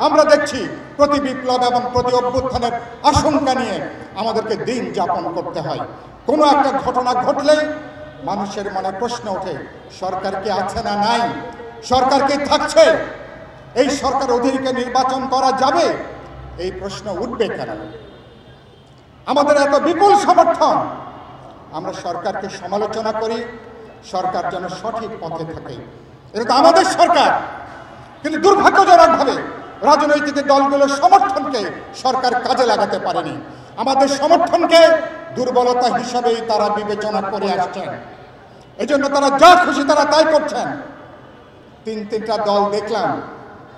আমরা দেখছি প্রতি বিপ্লব এবং প্রতি অভ্যুত্থানের আশঙ্কা নিয়ে আমাদেরকে দিন যাপন করতে হয়। কোনো একটা ঘটনা ঘটলেই মানুষের মনে প্রশ্ন ওঠে, সরকার কি আছে না নাই, সরকার কি থাকছে, এই সরকার অধীনে নির্বাচন করা যাবে, এই প্রশ্ন উঠবে কেন? আমাদের এত বিপুল সমর্থন, আমরা সরকারকে সমালোচনা করি, সরকার যেন সঠিক পথে থাকে। এটা তো আমাদের সরকার, কিন্তু দুর্ভাগ্যজনকভাবে রাজনৈতিক দলগুলোর সমর্থনকে সরকার কাজে লাগাতে পারেনি। আমাদের সমর্থনকে দুর্বলতা হিসাবেই তারা বিবেচনা করে আসছেন। এজন্য তারা যা খুশি তারা তাই করছেন। তিনটা দল দেখলাম,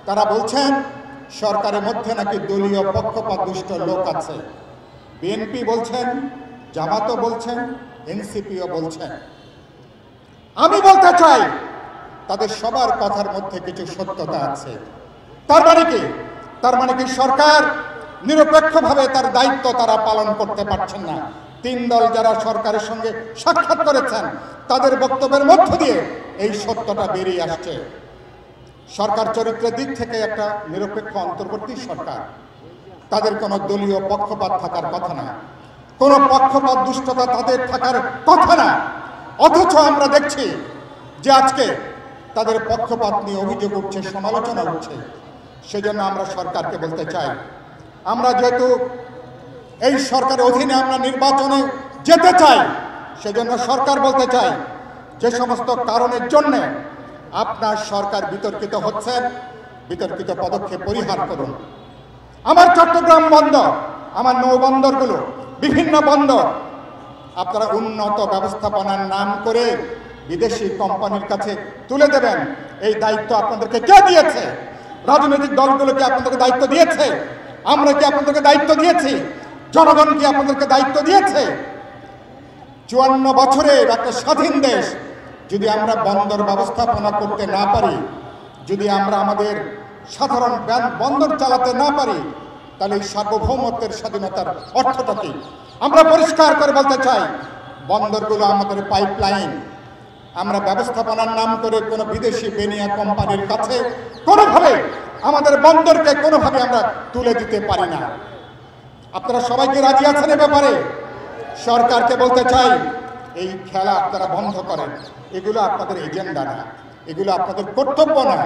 তারা বলছেন সরকারের মধ্যে নাকি দলীয় পক্ষপাতদুষ্ট লোক আছে। বিএনপি বলছেন, জামাতও বলছেন, এনসিপিও বলছেন। আমি বলতে চাই তাদের সবার কথার মধ্যে কিছু সত্যতা আছে। তার মানে কি সরকার নিরপেক্ষভাবে তার দায়িত্ব তারা পালন করতে পারছেন না। তিন দল যারা সরকারের সঙ্গে সাক্ষাৎ করেছেন তাদের বক্তব্যের মধ্য দিয়ে এই সত্যটা বেরিয়ে আসছে। সরকার চরিত্রের দিক থেকে একটা নিরপেক্ষ অন্তর্বর্তী সরকার, তাদের কোনো দলীয় পক্ষপাত থাকার কথা না, কোনো পক্ষপাত দুষ্টতা তাদের থাকার কথা না। অথচ আমরা দেখছি যে আজকে তাদের পক্ষপাত নিয়ে অভিযোগ উঠছে, সমালোচনা উঠছে। সেজন্য আমরা সরকারকে বলতে চাই, আমরা যেহেতু এই সরকারের অধীনে আমরা নির্বাচনে যেতে চাই, সেজন্য সরকার বলতে চাই যে সমস্ত কারণের জন্য আপনার সরকার বিতর্কিত হচ্ছেন, বিতর্কিত পদক্ষেপ পরিহার করুন। আমার চট্টগ্রাম বন্দর, আমার নৌবন্দরগুলো, বিভিন্ন বন্দর আপনারা উন্নত ব্যবস্থাপনার নাম করে বিদেশি কোম্পানির কাছে তুলে দেবেন। এই দায়িত্ব আপনাদেরকে কে দিয়েছে? রাজনৈতিক দলগুলোকে আপনাদেরকে দায়িত্ব দিয়েছে? আমরা কি আপনাদেরকে দায়িত্ব দিয়েছি? জনগণ কি আপনাদেরকে দায়িত্ব দিয়েছে? 54 বছরের একটা স্বাধীন দেশ যদি আমরা বন্দর ব্যবস্থাপনা করতে না পারি, যদি আমরা আমাদের সাধারণ বন্দর চালাতে না পারি, তাহলে এই সার্বভৌমত্বের স্বাধীনতার অর্থটা কি? আমরা পরিষ্কার করে বলতে চাই, বন্দরগুলো আমাদের পাইপলাইন। আমরা ব্যবস্থাপনার নাম করে কোনো বিদেশি বেনিয়া কোম্পানির কাছে কোনোভাবে আমাদের বন্দরকে কোনোভাবে আমরা তুলে দিতে পারি না। আপনারা সবাইকে রাজি আছেন এ ব্যাপারে? সরকারকে বলতে চাই, এই খেলা আপনারা বন্ধ করেন। এগুলো আপনাদের এজেন্ডা না, এগুলো আপনাদের কর্তব্য না।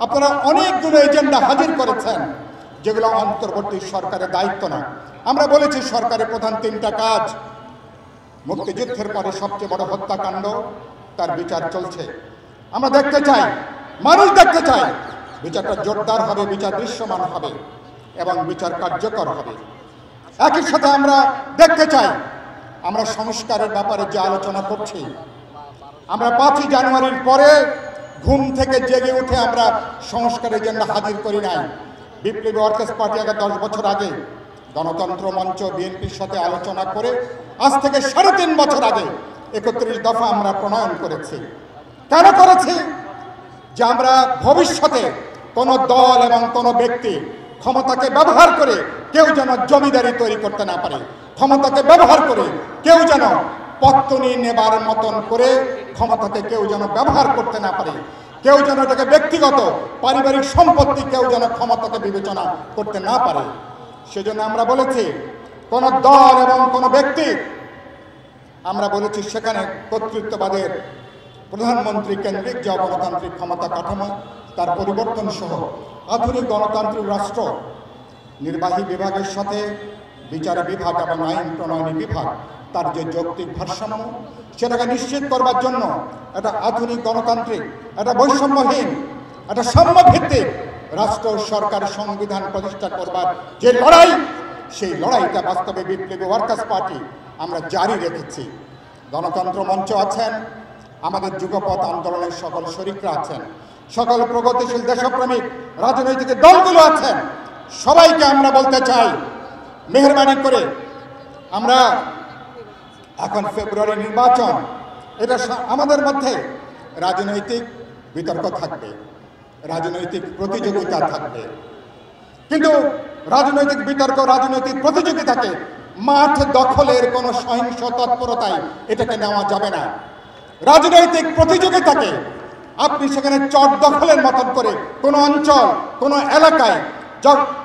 আপনারা অনেকগুলো এজেন্ডা হাজির করেছেন যেগুলো অন্তর্বর্তী সরকারের দায়িত্ব না। আমরা বলেছি সরকারের প্রধান 3টা কাজ। মুক্তিযুদ্ধের পরে সবচেয়ে বড় হত্যাকাণ্ড, তার বিচার চলছে। আমরা দেখতে চাই, মানুষ দেখতে চাই, বিচারটা জোরদার হবে, বিচার দৃশ্যমান হবে এবং বিচার কার্যকর হবে। একই সাথে আমরা দেখতে চাই, আমরা সংস্কারের ব্যাপারে যে আলোচনা করছি, আমরা 5ই জানুয়ারির পরে ঘুম থেকে জেগে উঠে আমরা সংস্কার এজেন্ডা হাজির করি নাই। বিপ্লবী ওয়ার্কার্স পার্টি আগে 10 বছর আগে গণতন্ত্র মঞ্চ বিএনপির সাথে আলোচনা করে আজ থেকে 3.5 বছর আগে 31 দফা আমরা প্রণয়ন করেছি। কেন করেছি? যে আমরা ভবিষ্যতে কোনো দল এবং কোনো ব্যক্তি ক্ষমতাকে ব্যবহার করে কেউ যেন জমিদারি তৈরি করতে না পারে, ক্ষমতাকে ব্যবহার করে কেউ যেন পত্তনি নেবার মতন করে ক্ষমতাকে কেউ যেন ব্যবহার করতে না পারে, কেউ যেন এটাকে ব্যক্তিগত পারিবারিক সম্পত্তি কেউ যেন ক্ষমতাকে বিবেচনা করতে না পারে। সেজন্য আমরা বলেছি কোন দল এবং কোন ব্যক্তি, আমরা বলেছি সেখানে কর্তৃত্ববাদের প্রধানমন্ত্রী কেন্দ্রিক যে গণতান্ত্রিক ক্ষমতা কাঠামো তার পরিবর্তন সহ আধুনিক গণতান্ত্রিক রাষ্ট্র নির্বাহী বিভাগের সাথে বিচার বিভাগ এবং আইন প্রণয়নী বিভাগ তার যে যৌক্তিক ভারসাম্য সেটাকে নিশ্চিত করবার জন্য একটা আধুনিক গণতান্ত্রিক, একটা বৈষম্যহীন, একটা সাম্যভিত্তিক রাষ্ট্র সরকার সংবিধান প্রতিষ্ঠা করবার যে লড়াই, সেই লড়াইটা বাস্তবে বিপ্লবী ওয়ার্কার্স পার্টি আমরা জারি রেখেছি। গণতন্ত্র মঞ্চ আছেন, আমাদের যুগপৎ আন্দোলনের সকল শরিকরা আছেন, সকল প্রগতিশীল দেশপ্রেমিক রাজনৈতিক দলগুলো আছেন। সবাইকে আমরা বলতে চাই, মেহরবানি করে আমরা এখন ফেব্রুয়ারি নির্বাচন, এটা আমাদের মধ্যে রাজনৈতিক বিতর্ক থাকবে, রাজনৈতিক প্রতিযোগিতা থাকবে, কিন্তু রাজনৈতিক বিতর্ক, রাজনৈতিক প্রতিযোগিতাকে মাঠ দখলের কোনো সহিংস তৎপরতায় এটাকে নেওয়া যাবে না। রাজনৈতিক প্রতিযোগিতাকে আপনি সেখানে চট দখলের মতন করে কোনো অঞ্চল, কোনো এলাকায়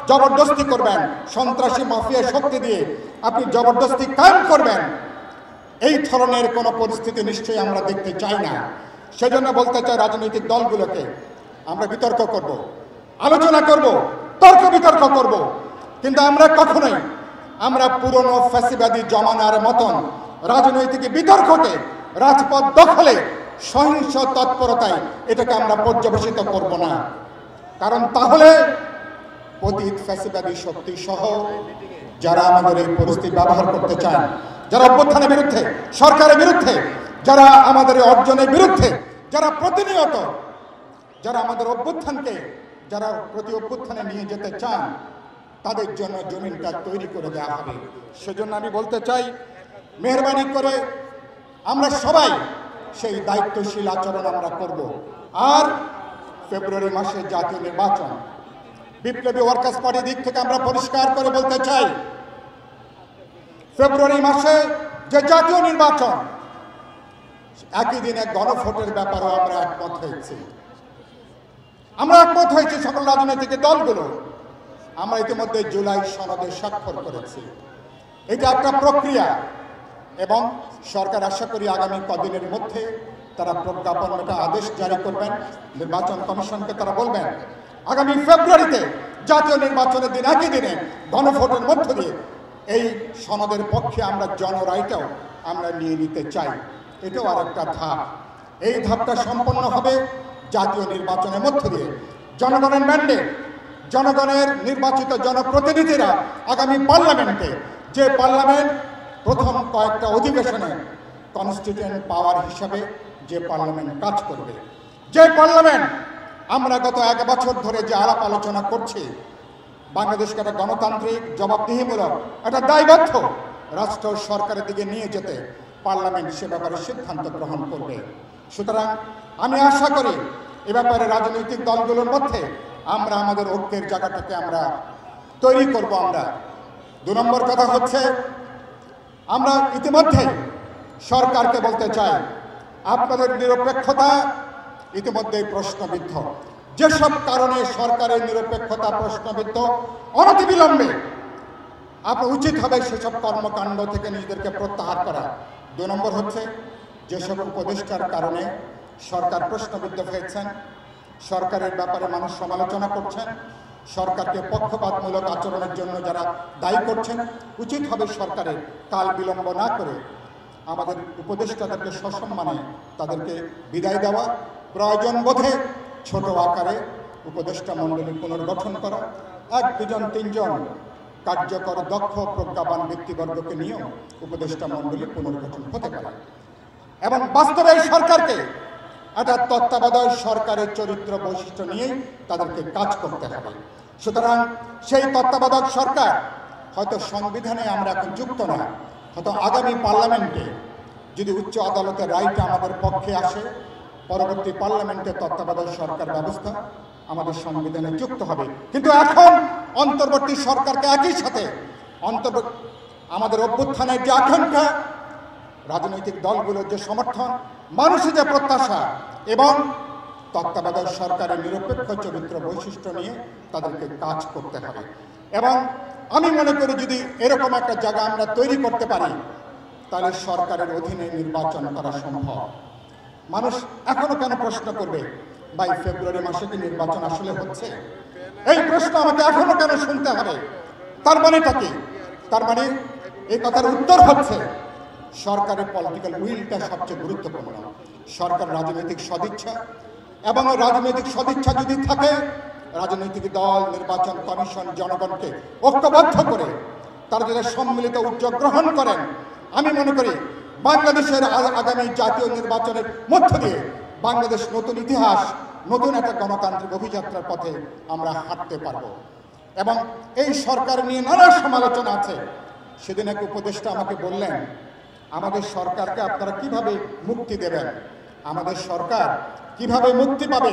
জবরদস্তি করবেন, সন্ত্রাসী মাফিয়া শক্তি দিয়ে আপনি জবরদস্তি কায়েম করবেন, এই ধরনের কোনো পরিস্থিতি নিশ্চয়ই আমরা দেখতে চাই না। সেজন্য বলতে চাই রাজনৈতিক দলগুলোকে, আমরা বিতর্ক করব, আলোচনা করব, তর্ক বিতর্ক করব, কিন্তু আমরা কখনোই আমরা পুরনো ফ্যাসিবাদী জমানার মতন রাজনৈতিক বিতর্ককে, রাজপথ দখলে সহিংস তৎপরতায় এটাকে আমরা পর্যবেসিত করব না। কারণ তাহলে পতিত ফ্যাসিবাদী শক্তি সহ যারা আমাদের এই পরিস্থিতি ব্যবহার করতে চান, যারা অভ্যুত্থানের বিরুদ্ধে, সরকারের বিরুদ্ধে, যারা আমাদের অর্জনের বিরুদ্ধে, যারা প্রতিনিয়ত যারা আমাদের অভ্যুত্থানকে যারা প্রতি অভ্যুত্থানে নিয়ে যেতে চান, তাদের জন্য জমিনটা তৈরি করে দেওয়া হবে। সেজন্য আমি বলতে চাই, মেহরবানি করে আমরা সবাই সেই দায়িত্বশীল আচরণ আমরা করব। আর ফেব্রুয়ারি মাসে জাতীয় নির্বাচন, বিপ্লবী ওয়ার্কার্স পার্টির দিক থেকে আমরা পরিষ্কার করে বলতে চাই, ফেব্রুয়ারি মাসে যে জাতীয় নির্বাচন, একই দিনে গণভোটের ব্যাপারেও আমরা একমত হয়েছি। সকল রাজনৈতিক দলগুলো। আমরা ইতিমধ্যে জুলাই সনদে স্বাক্ষর করেছি। এটা একটা প্রক্রিয়া এবং সরকার আশা করি আগামী কদিনের মধ্যে তারা প্রজ্ঞাপন একটা আদেশ জারি করবেন, নির্বাচন কমিশনকে তারা বলবেন আগামী ফেব্রুয়ারিতে জাতীয় নির্বাচনের দিন একই দিনে গণভোটের মধ্য দিয়ে এই সনদের পক্ষে আমরা জনরায়টাও আমরা নিয়ে নিতে চাই। এটাও আর একটা ধাপ। এই ধাপটা সম্পন্ন হবে জাতীয় নির্বাচনের মধ্য দিয়ে। জনগণের ম্যান্ডেট, জনগণের নির্বাচিত জনপ্রতিনিধিরা আগামী পার্লামেন্টে, যে পার্লামেন্ট প্রথম কয়েকটা অধিবেশনে কনস্টিটিউয়েন্ট পাওয়ার হিসাবে যে পার্লামেন্ট কাজ করবে, যে পার্লামেন্ট আমরা গত 1 বছর ধরে যে আলাপ আলোচনা করছি, বাংলাদেশকে একটা গণতান্ত্রিক, জবাবদিহিমূলক, একটা দায়বদ্ধ রাষ্ট্র সরকারের দিকে নিয়ে যেতে পার্লামেন্ট সে ব্যাপারে সিদ্ধান্ত গ্রহণ করবে। সুতরাং আমি আশা করি এ ব্যাপারে রাজনৈতিক দলগুলোর মধ্যে আমরা আমাদের ঐক্যের জায়গাটাকে আমরা তৈরি করব। আমরা 2 নম্বর কথা হচ্ছে, আমরা ইতিমধ্যে সরকারকে বলতে চাই, আপনাদের নিরপেক্ষতা ইতিমধ্যে প্রশ্নবিদ্ধ। যেসব কারণে সরকারের নিরপেক্ষতা প্রশ্নবিদ্ধ, অনতিবিলম্বে আপনার উচিত হবে সেসব কর্মকাণ্ড থেকে নিজেদেরকে প্রত্যাহার করা। 2 নম্বর হচ্ছে, যেসব উপদেষ্টার কারণে সরকার প্রশ্নবিদ্ধ হয়েছেন, সরকারের ব্যাপারে মানুষ সমালোচনা করছেন, সরকারকে পক্ষপাতমূলক আচরণের জন্য যারা দায়ী করছেন, উচিত হবে সরকারের কাল বিলম্ব না করে আমাদের উপদেষ্টাদেরকে সসম্মানে তাদেরকে বিদায় দেওয়া, প্রয়োজন বোধে ছোট আকারে উপদেষ্টা মণ্ডলী পুনর্গঠন করা, 1, 2 জন 3 জন কার্যকর দক্ষ প্রজ্ঞাবান ব্যক্তিবর্গকে নিয়েও উপদেষ্টা মণ্ডলী পুনর্গঠন হতে পারে এবং বাস্তবে সরকারকে একটা তত্ত্বাবধায়ক সরকারের চরিত্র বৈশিষ্ট্য নিয়েই তাদেরকে কাজ করতে হবে। সুতরাং সেই তত্ত্বাবধায়ক সরকার হয়তো সংবিধানে আমরা এখন যুক্ত না, হয়তো আগামী পার্লামেন্টে যদি উচ্চ আদালতের রায়টা আমাদের পক্ষে আসে, পরবর্তী পার্লামেন্টে তত্ত্বাবধায়ক সরকার ব্যবস্থা আমাদের সংবিধানে যুক্ত হবে। কিন্তু এখন অন্তর্বর্তী সরকারকে একই সাথে আমাদের অভ্যুত্থানের যে আকাঙ্ক্ষা, রাজনৈতিক দলগুলোর যে সমর্থন, মানুষের যে প্রত্যাশা এবং তত্ত্বাবধায়ক সরকারের নিরপেক্ষ চরিত্র বৈশিষ্ট্য নিয়ে তাদেরকে কাজ করতে হবে। এবং আমি মনে করি যদি এরকম একটা জায়গা আমরা তৈরি করতে পারি, তাহলে সরকারের অধীনে নির্বাচন করা সম্ভব। মানুষ এখনো কেন প্রশ্ন করবে, ভাই ফেব্রুয়ারি মাসে কি নির্বাচন আসলে হচ্ছে? এই প্রশ্ন আমাকে এখনো কেন শুনতে হবে? তার মানেটা কি? তার মানে এই কথার উত্তর হচ্ছে, সরকারের পলিটিক্যাল উইলটা সবচেয়ে গুরুত্বপূর্ণ। সরকার রাজনৈতিক সদিচ্ছা, এবং রাজনৈতিক সদিচ্ছা যদি থাকে, রাজনৈতিক দল, নির্বাচন কমিশন জনগণকে ঐক্যবদ্ধ করে তারা যদি সম্মিলিত উদ্যোগ গ্রহণ করেন, আমি মনে করি বাংলাদেশের আগামী জাতীয় নির্বাচনের মধ্য দিয়ে বাংলাদেশ নতুন ইতিহাস, নতুন একটা গণতান্ত্রিক অভিযাত্রার পথে আমরা হাঁটতে পারব। এবং এই সরকার নিয়ে নানা সমালোচনা আছে। সেদিন এক উপদেষ্টা আমাকে বললেন, আমাদের সরকারকে আপনারা কিভাবে মুক্তি দেবেন, আমাদের সরকার কিভাবে মুক্তি পাবে?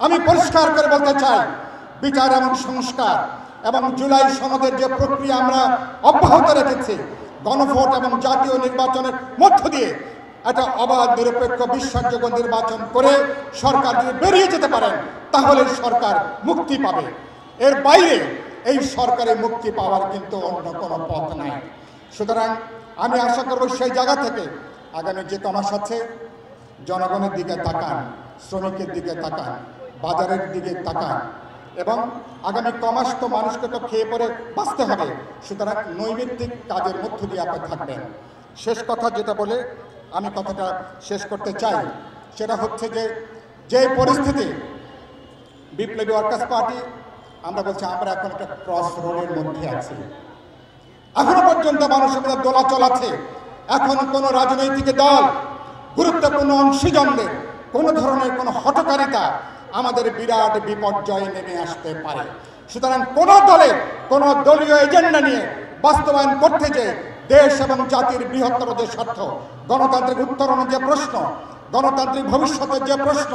আমি পরিষ্কার করে বলতে চাই, বিচার এবং সংস্কার এবং জুলাই সনদের যে প্রক্রিয়া আমরা অব্যাহত রেখেছি, গণভোট এবং জাতীয় নির্বাচনের মধ্য দিয়ে একটা অবাধ, নিরপেক্ষ, বিশ্বাসযোগ্য নির্বাচন করে সরকার যদি বেরিয়ে যেতে পারেন, তাহলে সরকার মুক্তি পাবে। এর বাইরে এই সরকারে মুক্তি পাওয়ার কিন্তু অন্য কোনো পথ নাই। সুতরাং আমি আশা করব সেই জায়গা থেকে আগামী যে কমাস আছে জনগণের দিকে তাকান, শ্রমিকের দিকে তাকান, বাজারের দিকে তাকান, এবং আগামী কমাস তো মানুষকে তো খেয়ে পরে বাঁচতে হবে। সুতরাং নৈমিত্তিক কাজের মধ্য দিয়ে আপনি থাকবেন। শেষ কথা যেটা বলে আমি কথাটা শেষ করতে চাই সেটা হচ্ছে যে পরিস্থিতি বিপ্লবী ওয়ার্কার্স পার্টি আমরা বলছি আমরা এখন একটা ক্রস রোডের মধ্যে আছি। এখনো পর্যন্ত মানুষের মধ্যে দোলাচল আছে। এখন কোনো রাজনৈতিক দল গুরুত্বপূর্ণ অংশীজনদের কোনো ধরনের কোনো হঠকারিতা আমাদের বিরাট বিপর্যয়ে নেমে আসতে পারে। সুতরাং কোনো দলের কোনো দলীয় এজেন্ডা নিয়ে বাস্তবায়ন করতে যে দেশ এবং জাতির বৃহত্তর যে স্বার্থ, গণতান্ত্রিক উত্তরণের যে প্রশ্ন, গণতান্ত্রিক ভবিষ্যতের যে প্রশ্ন,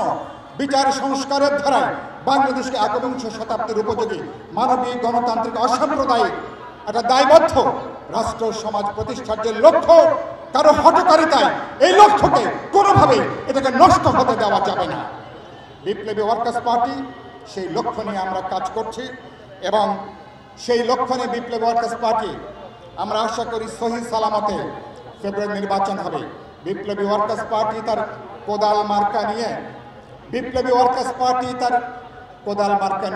বিচার সংস্কারের ধারায় বাংলাদেশকে একবিংশ শতাব্দীর উপযোগী মানবিক গণতান্ত্রিক অসাম্প্রদায়িক একটা দায়বদ্ধ রাষ্ট্র সমাজ প্রতিষ্ঠার যে লক্ষ্য, কারো হঠকারিতায় এই লক্ষ্যকে কোনোভাবেই এটাকে নষ্ট হতে দেওয়া যাবে না। বিপ্লবী ওয়ার্কার্স পার্টি সেই লক্ষ্য নিয়ে আমরা কাজ করছি এবং সেই লক্ষ্য নিয়ে বিপ্লবী ওয়ার্কার্স পার্টি আমরা আশা করি সহি সালামতে ফেব্রুয়ারি নির্বাচন হবে। বিপ্লবী ওয়ার্কার্স পার্টি তার কোদাল মার্কা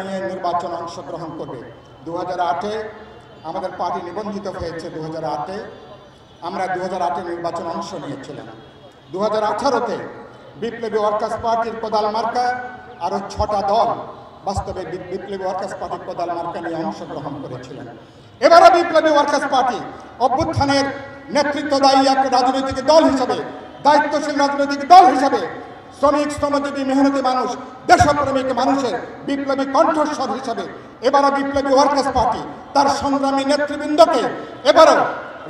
নিয়ে নির্বাচন অংশগ্রহণ করবে। 2008-এ আমাদের পার্টি নিবন্ধিত হয়েছে। 2008-এ আমরা 2008-এ নির্বাচন অংশ নিয়েছিলাম। 2018-তে বিপ্লবী ওয়ার্কার্স পার্টির কোদাল মার্কা আরও 6টা দল বাস্তবে বিপ্লবী ওয়ার্কার্স পার্টির কোদাল মার্কা নিয়ে অংশগ্রহণ করেছিলেন। এবারও বিপ্লবী ওয়ার্কার্স পার্টি অভ্যুত্থানের নেতৃত্বদায়ী এক রাজনৈতিক দল হিসাবে, দায়িত্বশীল রাজনৈতিক দল হিসাবে শ্রমিক, শ্রমজীবী, মেহনতি মানুষ, দেশপ্রেমিক মানুষের বিপ্লবী কণ্ঠস্বর হিসাবে এবারও বিপ্লবী ওয়ার্কার্স পার্টি তার সংগ্রামী নেতৃবৃন্দকে এবারও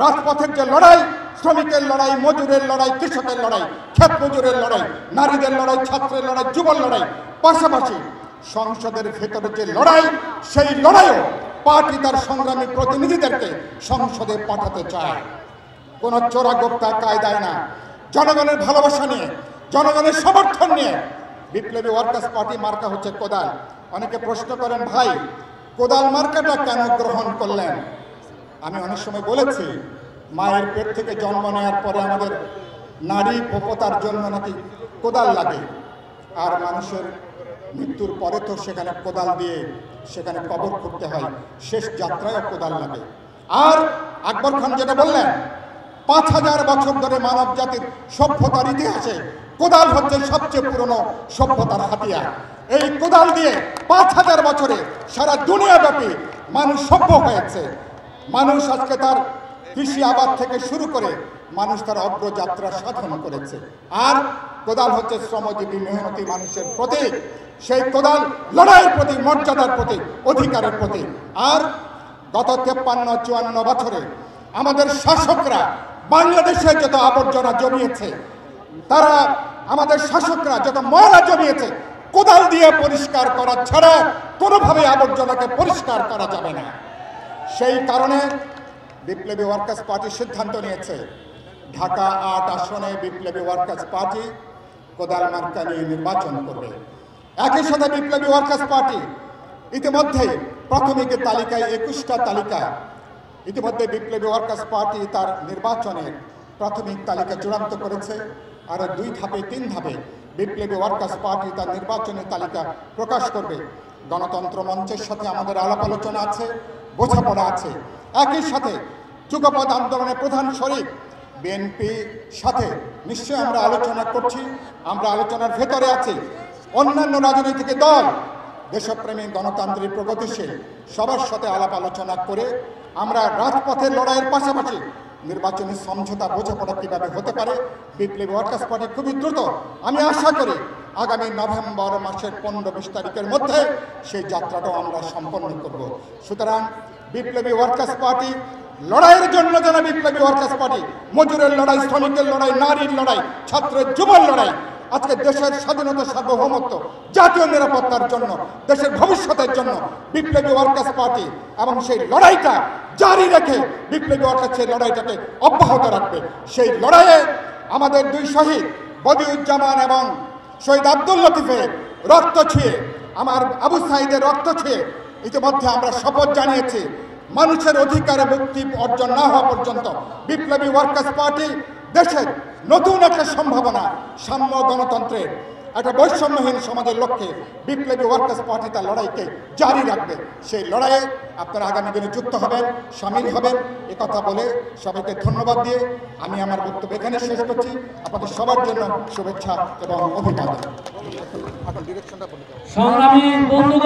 রাজপথের যে লড়াই, শ্রমিকের লড়াই, মজুরের লড়াই, কৃষকের লড়াই, ক্ষেত মজুরের লড়াই, নারীদের লড়াই, ছাত্রের লড়াই, যুবর লড়াই, পাশাপাশি সংসদের ভেতরে যে লড়াই, সেই লড়াইও পার্টি তার সংগ্রামী প্রতিনিধিদেরকে সংসদে পাঠাতে চায়। কোনো চোরাগোপ্তা কায়দায় না, জনগণের ভালোবাসা নিয়ে, জনগণের সমর্থন নিয়ে বিপ্লবী ওয়ার্কার্স পার্টি মার্কা হচ্ছে কোদাল। অনেকে প্রশ্ন করেন, ভাই কোদাল মার্কাটা কেন গ্রহণ করলেন? আমি অনেক সময় বলেছি, মায়ের পেট থেকে জন্ম নেওয়ার পরে আমাদের নারী পোপতার জন্য নাকি কোদাল লাগে, আর মানুষের মৃত্যুর পরে তো সেখানে কোদাল দিয়ে সেখানে কবর করতে হয়, শেষ যাত্রায় কোদাল লাগে। আর আকবর খান যেটা বললেন, 5000 বছর ধরে মানব জাতির সভ্যতার ইতিহাসে কোদাল হচ্ছে সবচেয়ে পুরনো সভ্যতার হাতিয়ার। এই কোদাল দিয়ে 5000 বছরে সারা দুনিয়াব্যাপী মানুষ সভ্য হয়েছে। মানুষ আজকে তার কৃষি আবাদ থেকে শুরু করে মানুষ তার অগ্রযাত্রা সাধন করেছে। আর কোদাল হচ্ছে শ্রমজীবী মেহনতি মানুষের প্রতীক। সেই কোদাল লড়াইয়ের প্রতি, মর্যাদার প্রতি, অধিকারের প্রতি। আর গত 53-54 বছরে আমাদের শাসকরা বাংলাদেশে যত আবর্জনা জমিয়েছে, তারা আমাদের শাসকরা যত ময়লা জমিয়েছে, কোদাল দিয়ে পরিষ্কার করা ছাড়া কোনোভাবে আবর্জনাকে পরিষ্কার করা যাবে না। সেই কারণে বিপ্লবী ওয়ার্কার্স পার্টি সিদ্ধান্ত নিয়েছে, ঢাকা 8 আসনে বিপ্লবী ওয়ার্কার্স পার্টি কোদাল মার্কা নিয়ে নির্বাচন করবে। একই সাথে বিপ্লবী ওয়ার্কার্স পার্টি ইতিমধ্যে প্রাথমিক তালিকায় 21টা তালিকা ইতিমধ্যে বিপ্লবী ওয়ার্কার্স পার্টি তার নির্বাচনের প্রাথমিক তালিকা চূড়ান্ত করেছে। আরও 2 ধাপে 3 ধাপে বিপ্লবী ওয়ার্কার্স পার্টি তার নির্বাচনী তালিকা প্রকাশ করবে। গণতন্ত্র মঞ্চের সাথে আমাদের আলাপ আলোচনা আছে, বোঝাপড়া আছে। একই সাথে যুগপৎ আন্দোলনের প্রধান শরিক বিএনপির সাথে নিশ্চয়ই আমরা আলোচনা করছি, আমরা আলোচনার ভেতরে আছি। অন্যান্য রাজনৈতিক দল, দেশপ্রেমী, গণতান্ত্রিক, প্রগতিশীল সবার সাথে আলাপ আলোচনা করে আমরা রাজপথের লড়াইয়ের পাশাপাশি নির্বাচনী সমঝোতা, বোঝাপড়া কীভাবে হতে পারে বিপ্লবী ওয়ার্কার্স পার্টি খুবই দ্রুত, আমি আশা করি আগামী নভেম্বর মাসের 15-20 তারিখের মধ্যে সেই যাত্রাটাও আমরা সম্পন্ন করব। সুতরাং বিপ্লবী ওয়ার্কার্স পার্টি লড়াইয়ের জন্য যেন বিপ্লবী ওয়ার্কার্স পার্টি মজুরের লড়াই, শ্রমিকের লড়াই, নারীর লড়াই, ছাত্রের যুবর লড়াই, আজকে দেশের স্বাধীনতা, সার্বভৌমত্ব, জাতীয় নিরাপত্তার জন্য, দেশের ভবিষ্যতের জন্য বিপ্লবী ওয়ার্কার্স পার্টি এবং সেই লড়াইটা জারি রেখে বিপ্লবী ওয়ার্কার্স সেই লড়াইটাকে অব্যাহত রাখবে। সেই লড়াইয়ে আমাদের 2 শহীদ বদিউজ্জামান এবং শহীদ আব্দুল লতিফের রক্ত ছুঁয়ে, আমার আবু সাঈদের রক্ত ছুঁয়ে ইতিমধ্যে আমরা শপথ জানিয়েছি, মানুষের অধিকারে মুক্তি অর্জন না হওয়া পর্যন্ত বিপ্লবী ওয়ার্কার্স পার্টি দেশের নতুন একটা সম্ভাবনা, সাম্য গণতন্ত্রের একটা বৈষম্যহীন সমাজের লক্ষ্যে বিপ্লবী ওয়ার্কার্স পার্টি তার লড়াইকে জারি রাখবে। সেই লড়াইয়ে আপনারা আগামী দিনে যুক্ত হবেন, সামিল হবেন, কথা বলে সবাইকে ধন্যবাদ দিয়ে আমি আমার বক্তব্য এখানে শেষ করছি। আপনাদের সবার জন্য শুভেচ্ছা এবং অভিনন্দন। সংগ্রামী বন্ধু